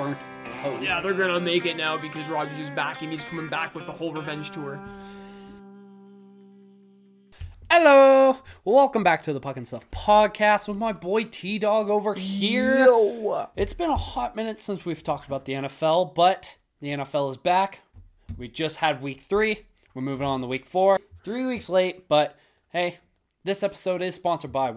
burnt toast. Yeah, they're going to make it now because Rodgers is back and he's coming back with the whole revenge tour. Hello! Welcome back to the Puck and Stuff podcast with my boy T-Dog over here. Yo! It's been a hot minute since we've talked about the NFL, but the NFL is back. We just had week 3. We're moving on to week 4. 3 weeks late, but hey, this episode is sponsored by,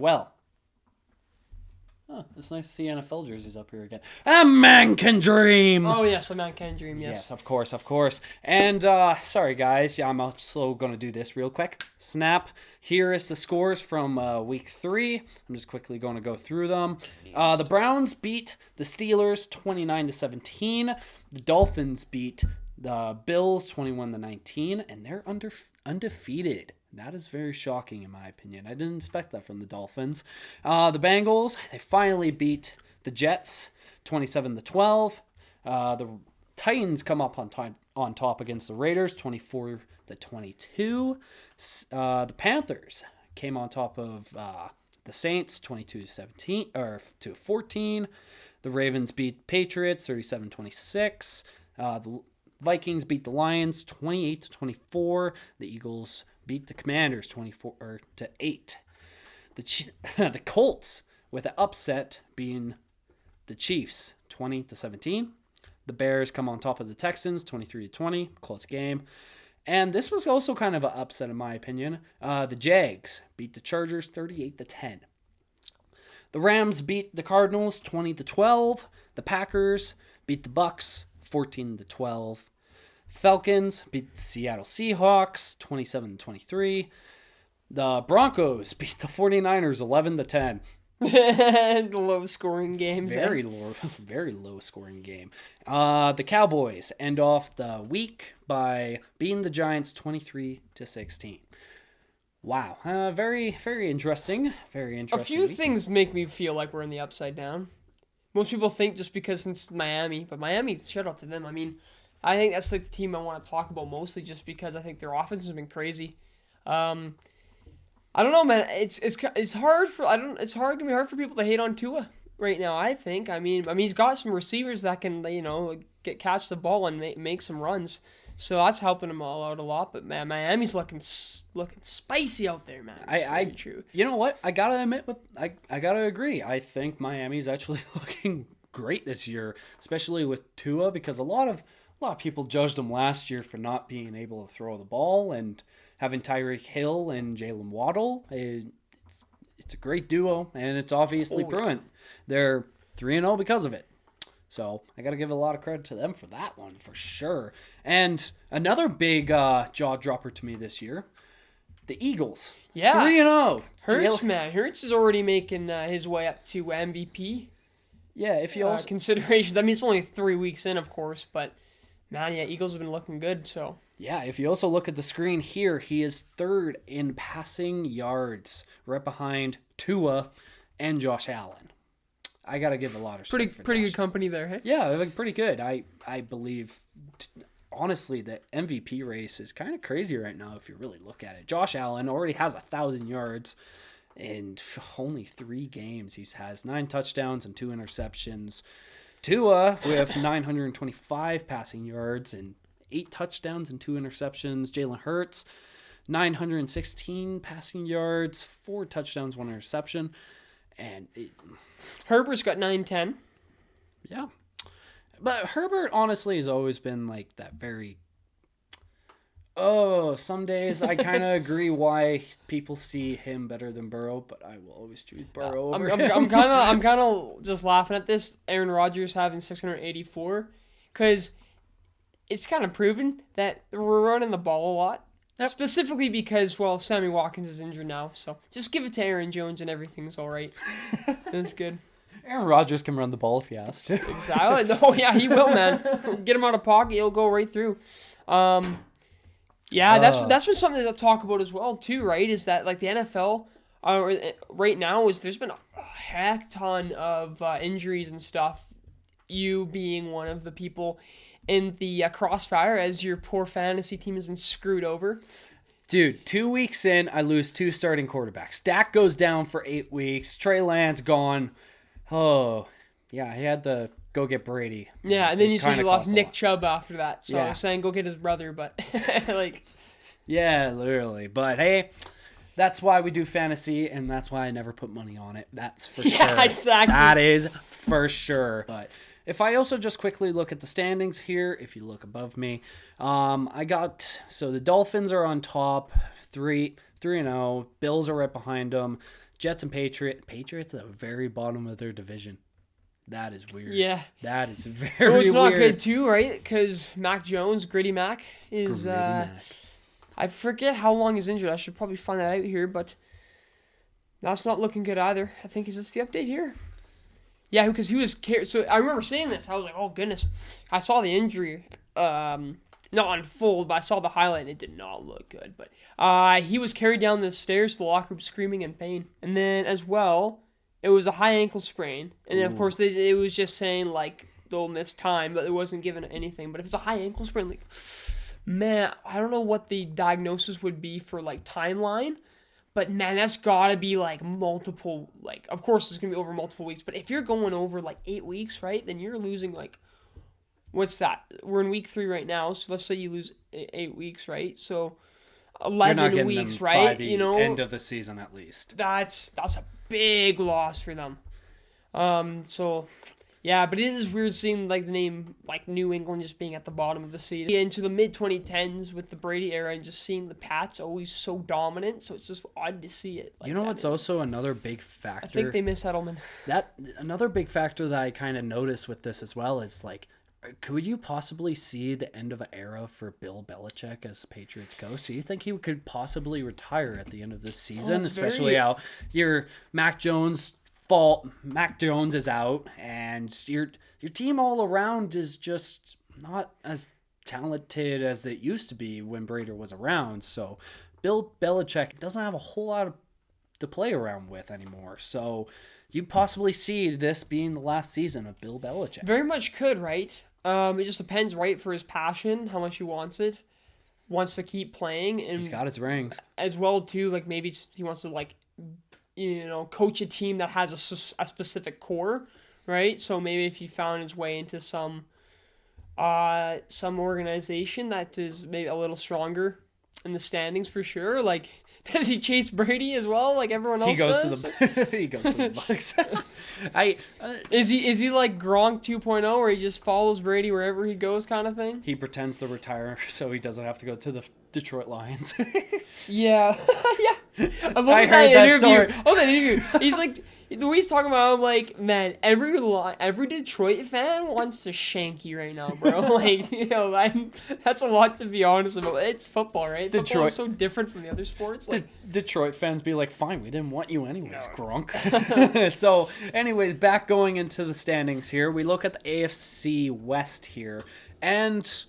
it's nice to see NFL jerseys up here again. A man can dream! Oh, yes, a man can dream, yes. Yes, of course. And, sorry guys, I'm also going to do this real quick. Snap. Here is the scores from week 3. I'm just quickly going to go through them. The Browns beat the Steelers 29-17. The Dolphins beat the Bills 21-19, and they're undefeated. That is very shocking in my opinion. I didn't expect that from the Dolphins. The Bengals, they finally beat the Jets 27-12. The Titans come up on top against the Raiders 24-22. The Panthers came on top of the Saints 22-14. The Ravens beat Patriots 37-26. The Vikings beat the Lions 28-24. The Eagles beat the Commanders 24-8. The Colts with an upset being the Chiefs 20-17. The Bears come on top of the Texans 23-20, close game. And this was also kind of an upset in my opinion. The Jags beat the Chargers 38-10. The Rams beat the Cardinals 20-12. The Packers beat the Bucks 14-12. Falcons beat the Seattle Seahawks 27-23. The Broncos beat the 49ers 11-10. Low scoring games. Very low scoring game. The Cowboys end off the week by beating the Giants 23-16. Wow. Very, very interesting. Very interesting. A few things make me feel like we're in the upside down. Most people think just because it's Miami, but Miami, shout out to them. I mean, I think that's like the team I want to talk about mostly just because I think their offense has been crazy. I don't know, man. It's hard for it's gonna be hard for people to hate on Tua right now. I think. I mean he's got some receivers that can catch the ball and make some runs, so that's helping him all out a lot. But man, Miami's looking spicy out there, man. It's true. You know what? I gotta admit, I gotta agree. I think Miami's actually looking great this year, especially with Tua, because a lot of people judged him last year for not being able to throw the ball, and having Tyreek Hill and Jalen Waddle. It's a great duo, and it's obviously proven. They're 3-0 because of it. So I got to give a lot of credit to them for that one, for sure. And another big jaw dropper to me this year, the Eagles. Yeah. 3-0. Hurts is already making his way up to MVP. Yeah, if you also considerations. I mean, it's only 3 weeks in, of course, but man, yeah, Eagles have been looking good, so. Yeah, if you also look at the screen here, he is third in passing yards, right behind Tua and Josh Allen. I got to give a lot of pretty good company there, hey? Yeah, pretty good. I believe, honestly, the MVP race is kind of crazy right now if you really look at it. Josh Allen already has 1,000 yards in only 3 games. He has 9 touchdowns and 2 interceptions. Tua with 925 passing yards and 8 touchdowns and 2 interceptions. Jalen Hurts, 916 passing yards, 4 touchdowns, 1 interception. And Herbert's got 910. Yeah. But Herbert, honestly, has always been like that very... some days I kind of agree why people see him better than Burrow, but I will always choose Burrow over him. I'm kind of just laughing at this. Aaron Rodgers having 684, because it's kind of proven that we're running the ball a lot. Yep. Specifically because, Sammy Watkins is injured now, so just give it to Aaron Jones and everything's all right. That's good. Aaron Rodgers can run the ball if he asks. Exactly. Oh yeah, he will, man. Get him out of pocket, he'll go right through. Yeah, that's been something to talk about as well too, right? Is that like the NFL right now there's been a heck ton of injuries and stuff. You being one of the people in the crossfire as your poor fantasy team has been screwed over. Dude, 2 weeks in, I lose 2 starting quarterbacks. Dak goes down for 8 weeks. Trey Lance gone. Oh, yeah, he had the go get Brady. Yeah, and then you said you lost Nick lot. Chubb after that. So I Yeah. was saying go get his brother, but like, Yeah, literally. But hey, that's why we do fantasy, and that's why I never put money on it. That's for sure. yeah, exactly. That is for sure. But if I also just quickly look at the standings here, if you look above me, so the Dolphins are on top, 3-0. Bills are right behind them. Jets and Patriots at the very bottom of their division. That is weird. Yeah. That is very Well, it's not weird. good too, right? Because Mac Jones, Gritty Mac, is Gritty Mac. I forget how long he's injured. I should probably find that out here, but that's not looking good either. I think is this the update here? Yeah, because he was so I remember seeing this. I was like, oh goodness. I saw the injury, not on full, but I saw the highlight and it did not look good. But he was carried down the stairs to the locker room screaming in pain, and then as well, it was a high ankle sprain, and then of course it was just saying like they'll miss time, but it wasn't given anything. But if it's a high ankle sprain, like, man, I don't know what the diagnosis would be for like timeline, but man, that's gotta be like multiple, like, of course it's gonna be over multiple weeks, but if you're going over like 8 weeks, right, then you're losing like, what's that? We're in week 3 right now, so let's say you lose 8 weeks, right? So 11 weeks, right? By the end of the season at least. That's a big loss for them. So yeah, but it is weird seeing like the name like New England just being at the bottom of the seed into the mid 2010s with the Brady era, and just seeing the Pats always so dominant. So it's just odd to see it. Like, you know what's also another big factor? I think they miss Edelman. That another big factor that I kind of noticed with this as well is like, could you possibly see the end of an era for Bill Belichick as the Patriots coach? Do you think he could possibly retire at the end of this season, especially how your Mac Jones is out, and your team all around is just not as talented as it used to be when Brady was around. So Bill Belichick doesn't have a whole lot to play around with anymore. So you possibly see this being the last season of Bill Belichick. Very much could, right? It just depends, right, for his passion, how much he wants to keep playing, and He's got his rings as well too. Like maybe he wants to like, coach a team that has a specific core, right? So maybe if he found his way into some organization that is maybe a little stronger in the standings for sure. Like, does he chase Brady as well, like everyone else does? He goes to the Bucks. Is he like Gronk 2.0, where he just follows Brady wherever he goes, kind of thing? He pretends to retire so he doesn't have to go to the Detroit Lions. Yeah, yeah. I heard that story. Oh, that interview. He's like, the way he's talking about, I'm like, man, every Detroit fan wants to shank you right now, bro. Like, that's a lot to be honest about. It's football, right? Football is so different from the other sports. Like, Detroit fans be like, fine, we didn't want you anyways, Gronk. So, anyways, back going into the standings here, we look at the AFC West here, and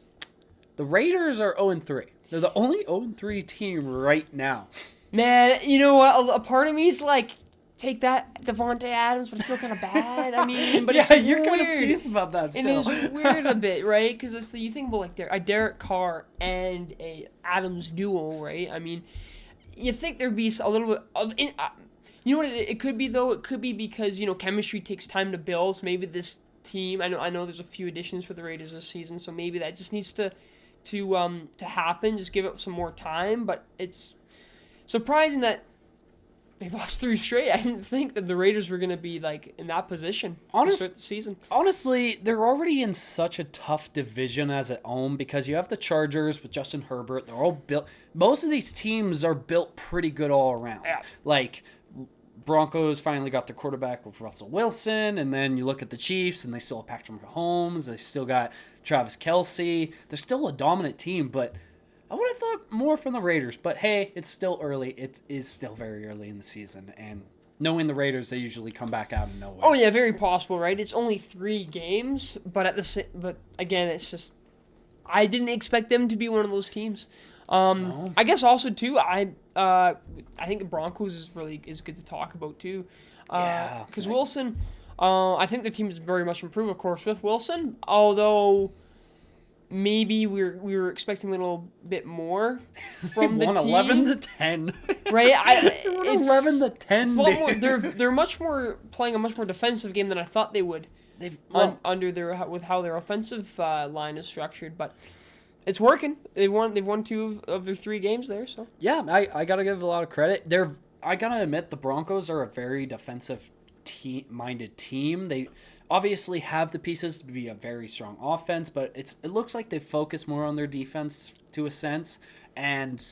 the Raiders are 0-3. They're the only 0-3 team right now. Man, you know what? A part of me is like, take that, Devontae Adams, but I feel kind of bad. I mean, but yeah, it's you're weird. kind of pissed about that still. It is weird a bit, right? Because you think about like a Derek Carr and a Adams duo, right? I mean, you think there'd be a little bit of, you know what it could be though? It could be because chemistry takes time to build. So maybe this team, I know there's a few additions for the Raiders this season, so maybe that just needs to happen. Just give it some more time. But it's surprising that they've lost 3 straight. I didn't think that the Raiders were going to be like in that position to start the season. Honestly, they're already in such a tough division as at home because you have the Chargers with Justin Herbert. They're all built. Most of these teams are built pretty good all around. Yeah. Like Broncos finally got their quarterback with Russell Wilson, and then you look at the Chiefs and they still have Patrick Mahomes. They still got Travis Kelce. They're still a dominant team, but I would have thought more from the Raiders, but hey, it's still early. It is still very early in the season, and knowing the Raiders, they usually come back out of nowhere. Oh yeah, very possible, right? It's only 3 games, but but again, it's just I didn't expect them to be one of those teams. No. I guess also too, I think the Broncos is good to talk about too. Yeah, because Wilson, I think the team is very much improved, of course, with Wilson, although maybe we were expecting a little bit more from the team. 11-10. Right? 11-10. It's a lot more, they're much more playing a much more defensive game than I thought they would. they've with how their offensive line is structured, but it's working. They've won 2 of their 3 games there. So yeah, I gotta give a lot of credit. I gotta admit the Broncos are a very defensive minded team. They obviously have the pieces to be a very strong offense, but it looks like they focus more on their defense to a sense. And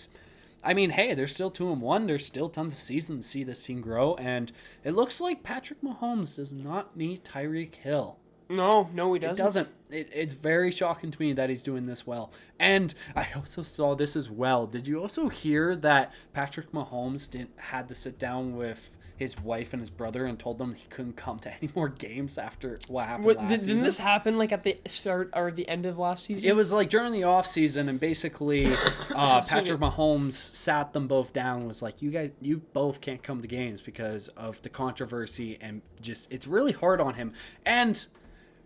I mean, hey, they're still 2-1. There's still tons of season to see this team grow, and it looks like Patrick Mahomes does not need Tyreek Hill. No, he doesn't. It doesn't. It's very shocking to me that he's doing this well. And I also saw this as well. Did you also hear that Patrick Mahomes had to sit down with his wife and his brother and told them he couldn't come to any more games after what happened last season? Didn't this happen like at the start or the end of last season? It was like during the off season, and basically Patrick Mahomes sat them both down and was like, you both can't come to games because of the controversy, and just it's really hard on him. And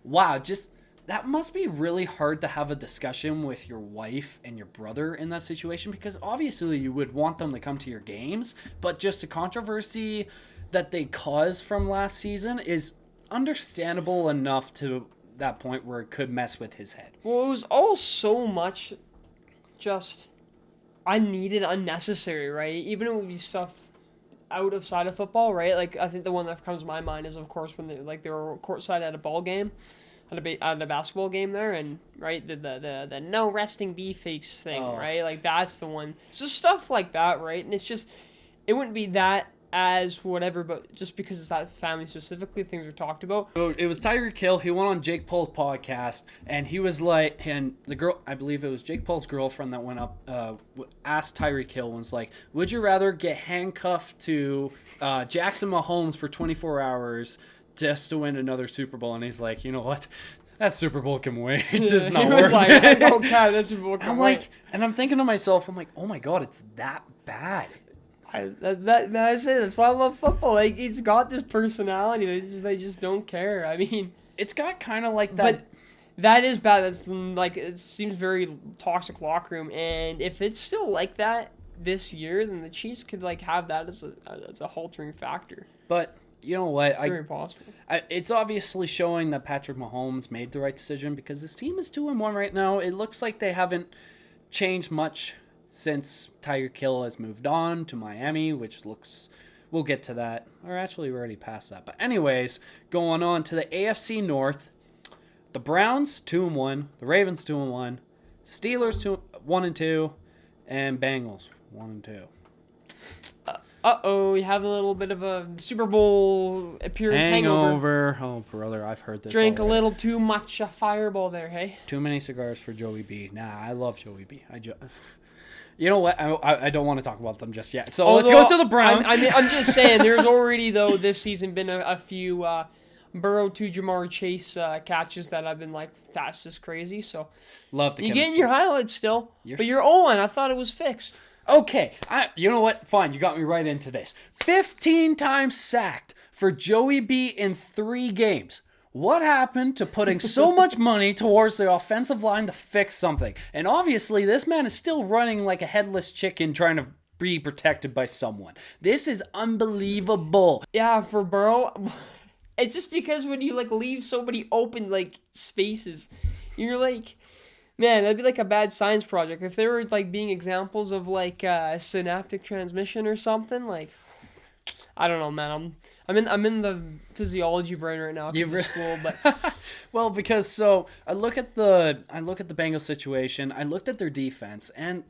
wow, just that must be really hard to have a discussion with your wife and your brother in that situation, because obviously you would want them to come to your games, but just the controversy that they caused from last season is understandable enough to that point where it could mess with his head. Well, it was all so much just unneeded, unnecessary, right? Even it would be stuff outside of football, right? Like, I think the one that comes to my mind is, of course, when they were courtside at a ball game, at a basketball game there, and right, the no resting bee face thing, right? Like, that's the one. It's just stuff like that, right? And it's just, it wouldn't be that as whatever, but just because it's that family specifically, things are talked about. So it was Tyreek Hill. He went on Jake Paul's podcast, and he was like, and the girl, I believe it was Jake Paul's girlfriend that went up, asked Tyreek Hill, was like, would you rather get handcuffed to Jackson Mahomes for 24 hours just to win another Super Bowl? And he's like, you know what? That Super Bowl can wait. It does not work. Like, okay, that Super Bowl can wait. Like, and I'm thinking to myself, I'm like, oh my God, it's that bad. That's why I love football. Like, he's got this personality. They just don't care. I mean, it's got kind of like that. But that is bad. That's like, it seems very toxic locker room. And if it's still like that this year, then the Chiefs could like have that as a haltering factor. But you know what? It's very possible. It's obviously showing that Patrick Mahomes made the right decision, because this team is 2-1 right now. It looks like they haven't changed much since Tyreek Hill has moved on to Miami, which looks, we'll get to that. Or actually, we're already past that. But anyways, going on to the AFC North, the Browns 2-1, the Ravens 2-1, Steelers 1-2, and Bengals 1-2. You have a little bit of a Super Bowl appearance hangover. Oh, brother, I've heard this. Drank already. a little too much Fireball there, hey? Too many cigars for Joey B. Nah, I love Joey B. You know what? I don't want to talk about them just yet. So let's go to the Browns. I'm just saying, there's already, though, this season been a few Burrow to Jamar Chase catches that I've been like, that's just crazy. So love the you chemistry. getting your highlights still, but you're 0-1. I thought it was fixed. Okay, you know what? Fine, you got me right into this. 15 times sacked for Joey B in 3 games. What happened to putting so much money towards the offensive line to fix something? And obviously, this man is still running like a headless chicken trying to be protected by someone. This is unbelievable. Yeah, for Burrow, it's just because when you like leave so many open like spaces, you're like, man, that'd be like a bad science project. If there were like being examples of like synaptic transmission or something, like, I don't know, man. I'm in the physiology brain right now because of school, but well, because so I look at the Bengals situation. I looked at their defense, and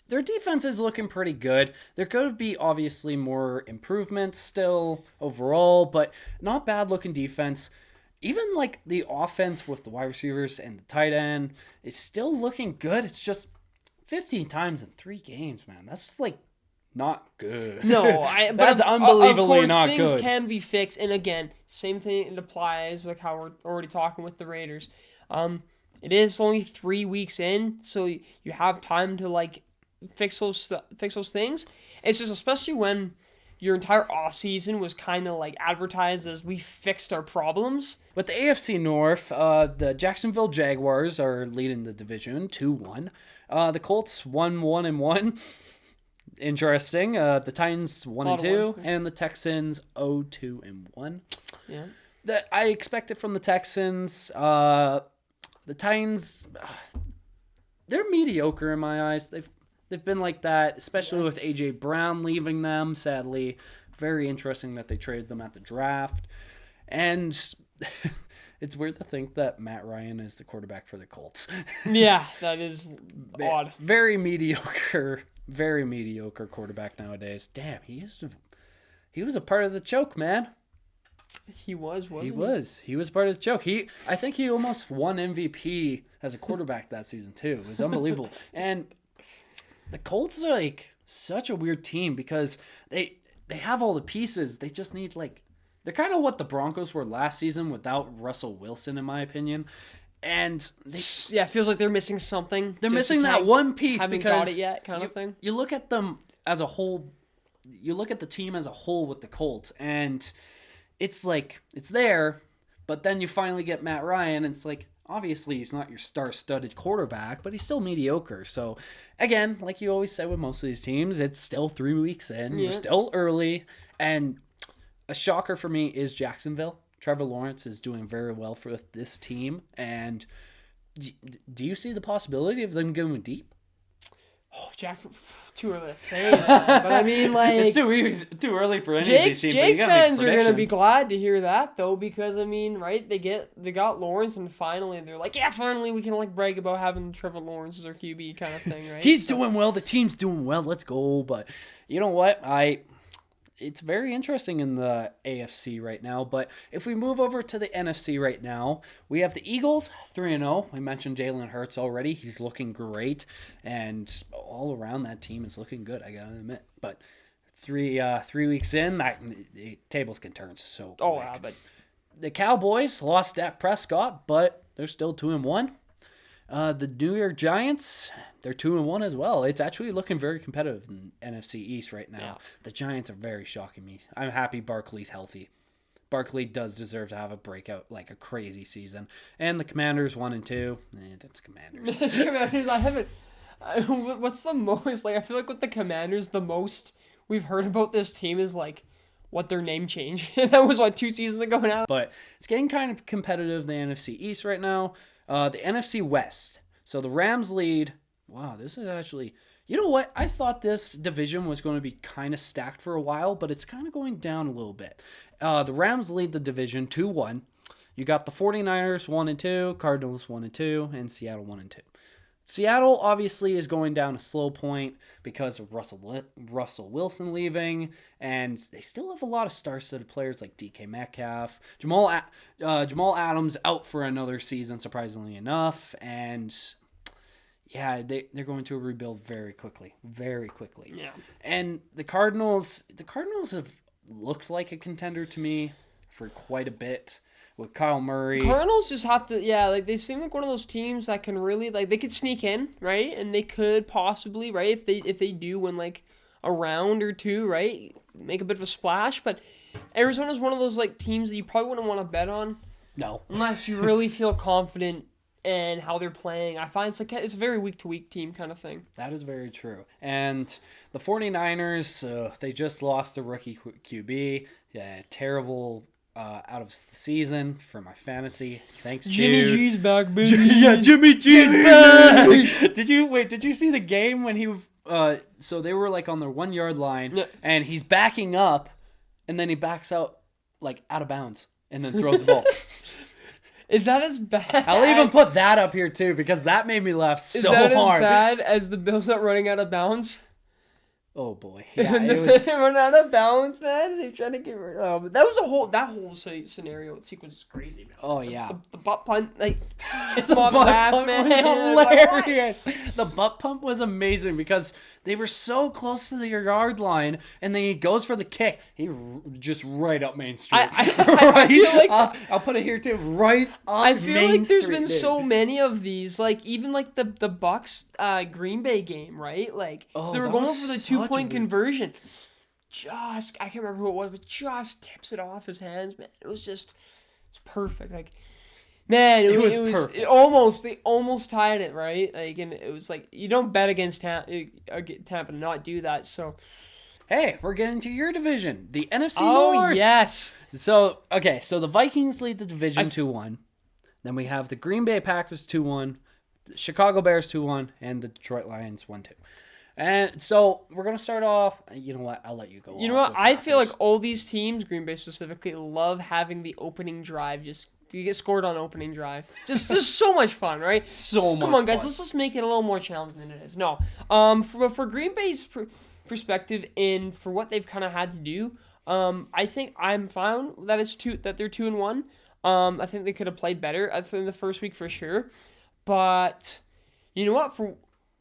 their defense is looking pretty good. There could be obviously more improvements still overall, but not bad looking defense. Even like the offense with the wide receivers and the tight end is still looking good. It's just 15 times in 3 games, man. That's like not good. No, that's unbelievably not good. Things can be fixed, and again, same thing it applies like how we're already talking with the Raiders. It is only 3 weeks in, so you have time to like fix those things. It's just especially when your entire offseason was kind of like advertised as we fixed our problems. With the AFC North, the Jacksonville Jaguars are leading the division 2-1. The Colts 1-1-1. Interesting. The Titans 1-2, and the Texans 0-2-1. Yeah. that I expect it from the Texans. The Titans, they're mediocre in my eyes. They've been like that, especially with A.J. Brown leaving them, sadly. Very interesting that they traded them at the draft. And it's weird to think that Matt Ryan is the quarterback for the Colts. Yeah, that is odd. Very mediocre quarterback nowadays. Damn, he was a part of the choke, man. He was, wasn't he? He was part of the choke. I think he almost won MVP as a quarterback that season too. It was unbelievable. And the Colts are like such a weird team because they have all the pieces. They just need they're kind of what the Broncos were last season without Russell Wilson, in my opinion. And it feels like they're missing something. They're missing that one piece haven't because got it yet, kind of thing. You look at them as a whole. You look at the team as a whole with the Colts, and it's like it's there, but then you finally get Matt Ryan, and it's like obviously he's not your star-studded quarterback, but he's still mediocre. So again, like you always say with most of these teams, it's still 3 weeks in. Yeah. We're still early, and a shocker for me is Jacksonville. Trevor Lawrence is doing very well for this team, and do you see the possibility of them going deep? Oh, Jack, too early to say that. But I mean, it's too early for any of these teams. Jake's fans are gonna be glad to hear that though, because I mean, right? They got Lawrence, and finally they're like, yeah, finally we can brag about having Trevor Lawrence as our QB kind of thing, right? He's doing well. The team's doing well. Let's go. But you know what? It's very interesting in the AFC right now. But if we move over to the NFC right now, we have the Eagles 3-0. We mentioned Jalen Hurts already. He's looking great. And all around that team is looking good, I got to admit. But 3 weeks in, the tables can turn so quick. Oh, yeah, but the Cowboys lost Dak Prescott, but they're still 2-1. The New York Giants, they're 2-1 as well. It's actually looking very competitive in NFC East right now. Yeah. The Giants are very shocking me. I'm happy Barkley's healthy. Barkley does deserve to have a breakout, like a crazy season. And the Commanders 1-2. That's Commanders. That's Commanders. What's the most, I feel like with the Commanders, the most we've heard about this team is what their name change. That was 2 seasons ago now. But it's getting kind of competitive in the NFC East right now. The NFC West. So the Rams lead. Wow, this is actually... You know what? I thought this division was going to be kind of stacked for a while, but it's kind of going down a little bit. The Rams lead the division 2-1. You got the 49ers 1-2, Cardinals 1-2, and Seattle 1-2. Seattle obviously is going down a slow point because of Russell Wilson leaving, and they still have a lot of star-studded players like DK Metcalf. Jamal Adams out for another season, surprisingly enough, and yeah, they're going to rebuild very quickly. Yeah. And the Cardinals have looked like a contender to me for quite a bit. With Kyle Murray. Cardinals just have to, they seem like one of those teams that can really, they could sneak in, right? And they could possibly, right, if they do win, a round or two, right, make a bit of a splash. But Arizona's one of those, teams that you probably wouldn't want to bet on. No. Unless you really feel confident in how they're playing. I find it's a very week-to-week team kind of thing. That is very true. And the 49ers, they just lost the rookie QB. Yeah, terrible... out of the season for my fantasy. Thanks, Jimmy G's back, baby. Jimmy G's back. Did you see the game when he so they were on their 1 yard line, yeah, and he's backing up and then he backs out out of bounds and then throws the ball. Is that as bad? I'll even put that up here too because that made me laugh so hard. Is that as bad as the Bills not running out of bounds? Oh boy, yeah, it was. They run out of bounds, man. They're trying to get rid of. But that was that whole scenario sequence is crazy, man. Oh yeah, the butt punt, it's the butt pump man. Was hilarious. The butt pump was amazing because they were so close to the yard line, and then he goes for the kick. He just right up Main Street. I feel like I'll put it here too. Right up. I feel Main like there's Street, been so many of these, even the Bucks Green Bay game, right? So they were going for the 2-point conversion. I can't remember who it was, but just tips it off his hands, man. It's perfect. Man, it was perfect. They almost tied it, right? And it was you don't bet against Tampa to not do that. So hey, we're getting to your division, the NFC Oh, North. yes. So, okay, so the Vikings lead the division 2-1. Then we have the Green Bay Packers 2-1, the Chicago Bears 2-1, and the Detroit Lions 1-2. And so we're going to start off. You know what? I'll let you go. You know what? I feel like all these teams, Green Bay specifically, love having the opening drive just to get scored on opening drive. Just so much fun, right? So much Come on, guys. fun. Let's just make it a little more challenging than it is. No. For Green Bay's perspective and for what they've kind of had to do, I think I'm fine that they're 2-1. I think they could have played better in the first week for sure. But you know what?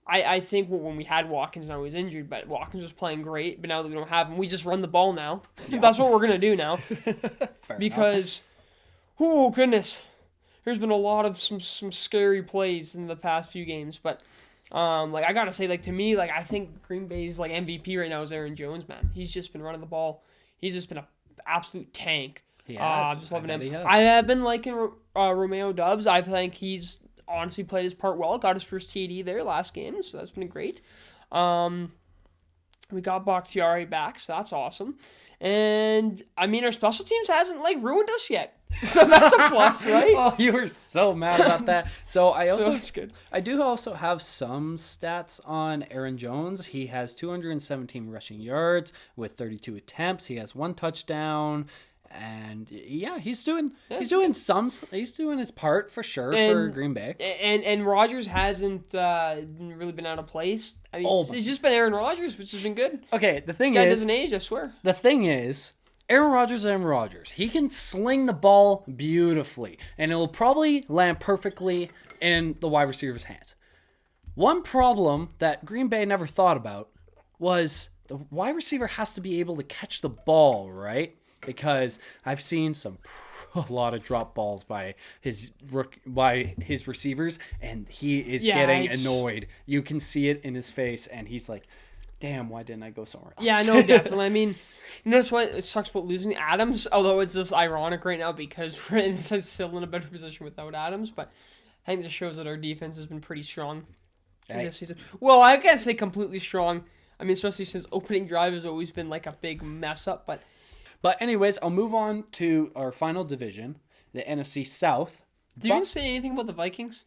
I think when we had Watkins, now he's injured, but Watkins was playing great. But now that we don't have him, we just run the ball now. Yeah. That's what we're going to do now. Because, oh, goodness, there's been a lot of some scary plays in the past few games. But, I got to say, to me, I think Green Bay's, MVP right now is Aaron Jones, man. He's just been running the ball. He's just been an absolute tank. Yeah, I'm just loving him. I have been liking Romeo Doubs. I think he's honestly played his part well. Got his first TD there last game, so that's been great. We got Bakhtiari back, so that's awesome. And our special teams hasn't ruined us yet, so that's a plus, right? Oh, you were so mad about that. So that's good. I do also have some stats on Aaron Jones. He has 217 rushing yards with 32 attempts. He has 1 touchdown. And yeah, he's doing his part for sure for Green Bay. And Rodgers hasn't really been out of place. It's just been Aaron Rodgers, which has been good. Okay, the thing this guy doesn't age, I swear. The thing is, Aaron Rodgers. He can sling the ball beautifully, and it'll probably land perfectly in the wide receiver's hands. One problem that Green Bay never thought about was the wide receiver has to be able to catch the ball, right? Because I've seen a lot of drop balls by his receivers, and he is getting annoyed. You can see it in his face, and he's like, damn, why didn't I go somewhere else? Yeah, I know, definitely. That's what it sucks about losing Adams, although it's just ironic right now because we're still in a better position without Adams, but I think it just shows that our defense has been pretty strong this season. Well, I can't say completely strong. Especially since opening drive has always been a big mess up, But anyways, I'll move on to our final division, the NFC South. Do you even say anything about the Vikings?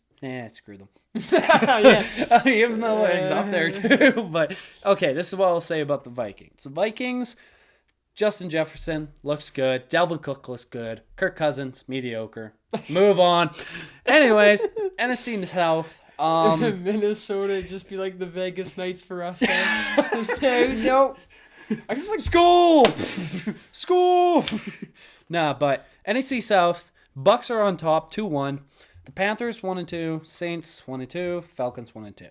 Screw them. Yeah. Even though it's up there too. But, okay, this is what I'll say about the Vikings. The Vikings, Justin Jefferson looks good. Dalvin Cook looks good. Kirk Cousins, mediocre. Move on. Anyways, NFC South. Minnesota just be like the Vegas Knights for us. Nope. I just school. Nah, but NFC South, Bucks are on top, 2-1. The Panthers 1-2, Saints 1-2, Falcons 1-2.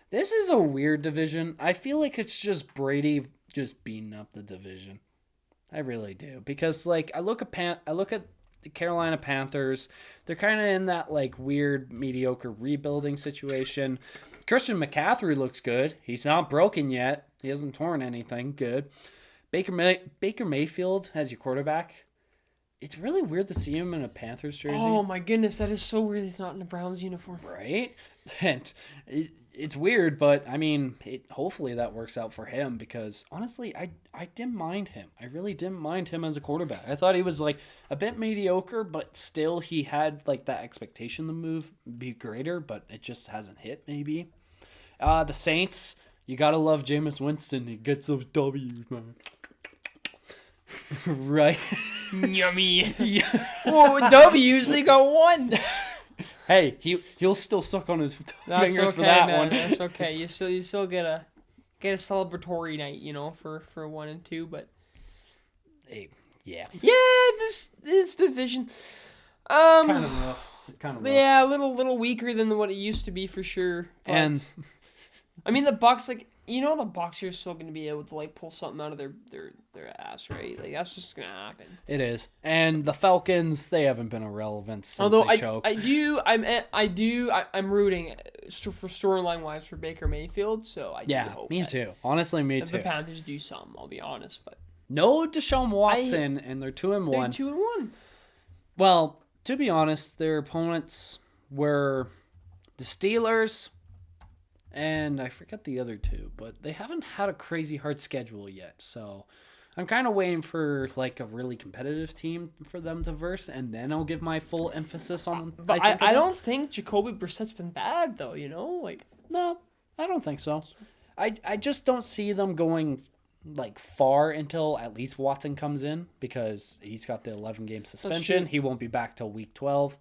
This is a weird division. I feel like it's just Brady just beating up the division. I really do, because I look at the Carolina Panthers. They're kind of in that weird mediocre rebuilding situation. Christian McCaffrey looks good. He's not broken yet. He hasn't torn anything. Good. Baker Mayfield as your quarterback. It's really weird to see him in a Panthers jersey. Oh my goodness, that is so weird. He's not in a Browns uniform. Right? And it's weird, but hopefully that works out for him because honestly, I didn't mind him. I really didn't mind him as a quarterback. I thought he was a bit mediocre, but still he had that expectation to move be greater, but it just hasn't hit maybe. The Saints, you gotta love Jameis Winston. He gets those W's, man. Right? Yummy. Yeah. Well, W's, they got one. Hey, he'll still suck on his fingers for that one. That's okay. You still get a celebratory night, for 1 and 2, but hey, yeah. Yeah, this division. It's kind of rough. Yeah, a little weaker than what it used to be for sure. But, and the Bucks, the Bucks are still going to be able to pull something out of their ass, right? That's just going to happen. It is. And the Falcons, they haven't been irrelevant since they choked. I'm rooting for storyline wise for Baker Mayfield, so I do hope me too. Honestly, me too. If the Panthers do something, I'll be honest, but no Deshaun Watson, and they're 2-1. They're 2-1. Well, to be honest, their opponents were the Steelers and I forget the other two, but they haven't had a crazy hard schedule yet. So I'm kind of waiting for like a really competitive team for them to verse, and then I'll give my full emphasis on. But I don't think Jacoby Brissett's been bad though. No, I don't think so. I just don't see them going like far until at least Watson comes in, because he's got the 11-game suspension. He won't be back till week 12.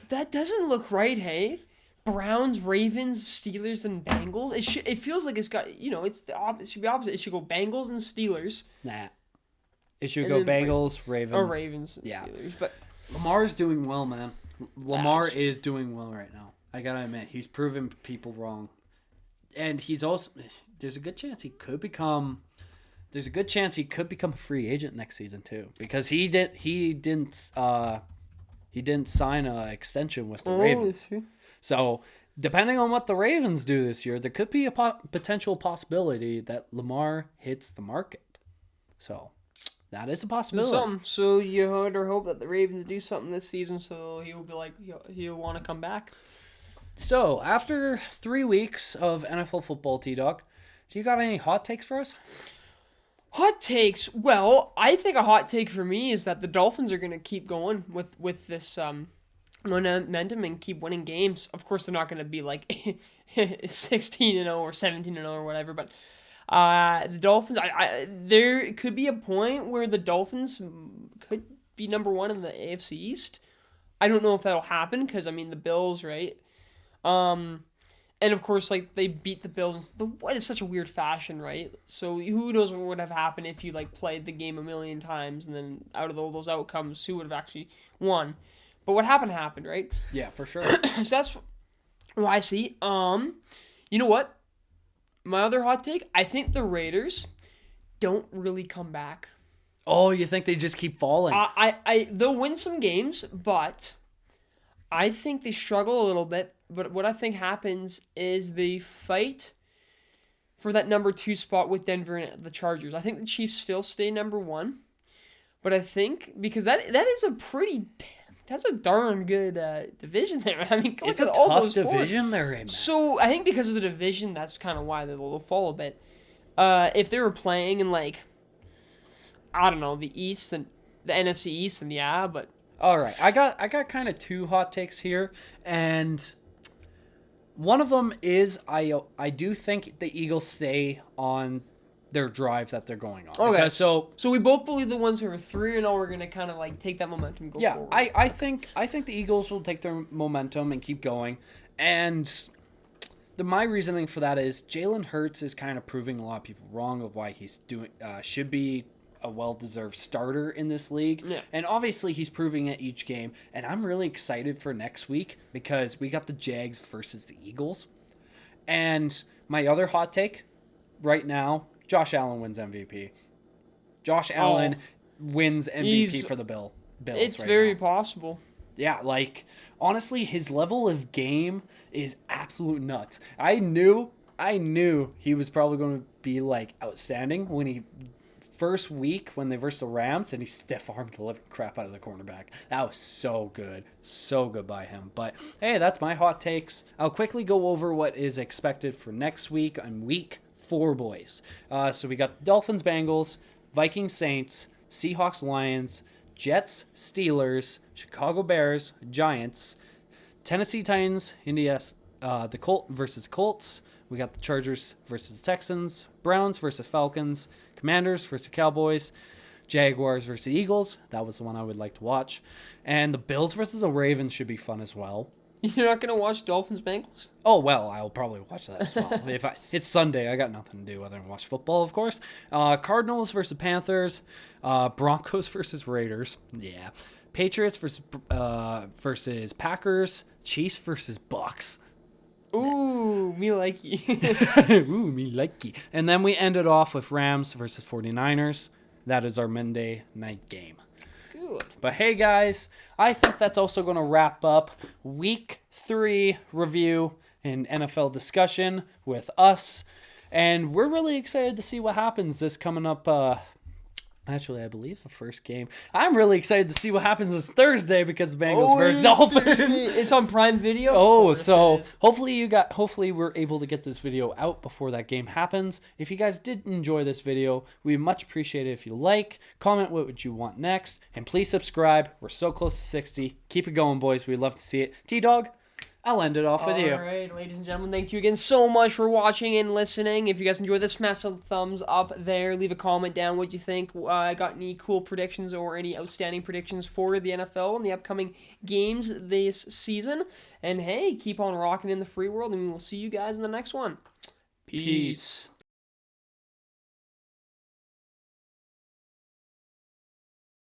That doesn't look right, hey? Browns, Ravens, Steelers, and Bengals. It feels like it's got, it's the opposite. It should be opposite. It should go Bengals and Steelers. Nah. It should go Bengals, Ravens. Or Ravens and Steelers. But Lamar's doing well, man. Lamar is doing well right now. I gotta admit, he's proven people wrong. And he's also, there's a good chance he could become a free agent next season too, because he didn't sign an extension with the Ravens. So depending on what the Ravens do this year, there could be a potential possibility that Lamar hits the market. So that is a possibility. So you hope that the Ravens do something this season, so he'll be like he'll want to come back. So after 3 weeks of NFL football, T-Dog, do you got any hot takes for us? Hot takes. Well, I think a hot take for me is that the Dolphins are going to keep going with this momentum and keep winning games. Of course, they're not going to be like 16-0 or 17-0 or whatever, but the Dolphins. There could be a point where the Dolphins could be number one in the AFC East. I don't know if that'll happen because the Bills, right? And of course, like, they beat the Bills in such a weird fashion, right? So who knows what would have happened if you played the game a million times, and then out of all those outcomes, who would have actually won? But what happened, right? Yeah, for sure. So that's what I see. You know what? My other hot take: I think the Raiders don't really come back. Oh, you think they just keep falling? They'll win some games, but I think they struggle a little bit. But what I think happens is they fight for that number 2 spot with Denver and the Chargers. I think the Chiefs still stay number 1. But I think, because that is that's a darn good division there. It's a tough division they're in. So I think because of the division, that's kind of why they'll fall a bit. If they were playing in the East and the NFC East, then yeah, but... All right, I got kind of 2 hot takes here, and one of them is I do think the Eagles stay on their drive that they're going on. Okay, so we both believe the ones who are 3-0 are going to kind of take that momentum and go forward. Yeah, I think the Eagles will take their momentum and keep going, and my reasoning for that is Jalen Hurts is kind of proving a lot of people wrong of why he's should be a well-deserved starter in this league. Yeah. And obviously he's proving it each game. And I'm really excited for next week because we got the Jags versus the Eagles. And my other hot take right now, Josh Allen wins MVP. Josh Allen wins MVP for the Bills. It's very possible. Yeah, honestly, his level of game is absolute nuts. I knew he was probably going to be outstanding when he first week when they versed the Rams and he stiff-armed the living crap out of the cornerback. That was so good. So good by him. But hey, that's my hot takes. I'll quickly go over what is expected for next week on week 4, boys. So we got Dolphins, Bengals, Vikings, Saints, Seahawks, Lions, Jets, Steelers, Chicago Bears, Giants, Tennessee Titans, the Colts versus Colts. We got the Chargers versus Texans, Browns versus Falcons, Commanders versus Cowboys, Jaguars versus Eagles. That was the one I would like to watch. And the Bills versus the Ravens should be fun as well. You're not going to watch Dolphins Bengals? Oh, well, I'll probably watch that as well. It's Sunday, I got nothing to do other than watch football, of course. Cardinals versus Panthers, Broncos versus Raiders. Yeah. Patriots versus Packers, Chiefs versus Bucks. Ooh, me likey. Ooh, me likey. And then we ended off with Rams versus 49ers. That is our Monday night game. Good. But hey, guys, I think that's also going to wrap up Week 3 review and NFL discussion with us. And we're really excited to see what happens this coming up Actually, I believe it's the first game. I'm really excited to see what happens this Thursday because the Bengals versus Dolphins. It's on Prime Video. Oh, so hopefully we're able to get this video out before that game happens. If you guys did enjoy this video, we much appreciate it if you like, comment what would you want next, and please subscribe. We're so close to 60. Keep it going, boys. We'd love to see it. T-Dog, I'll end it off with you. All right, ladies and gentlemen, thank you again so much for watching and listening. If you guys enjoyed this, smash the thumbs up there. Leave a comment down what you think. Got any cool predictions or any outstanding predictions for the NFL and the upcoming games this season? And hey, keep on rocking in the free world, and we'll see you guys in the next one. Peace.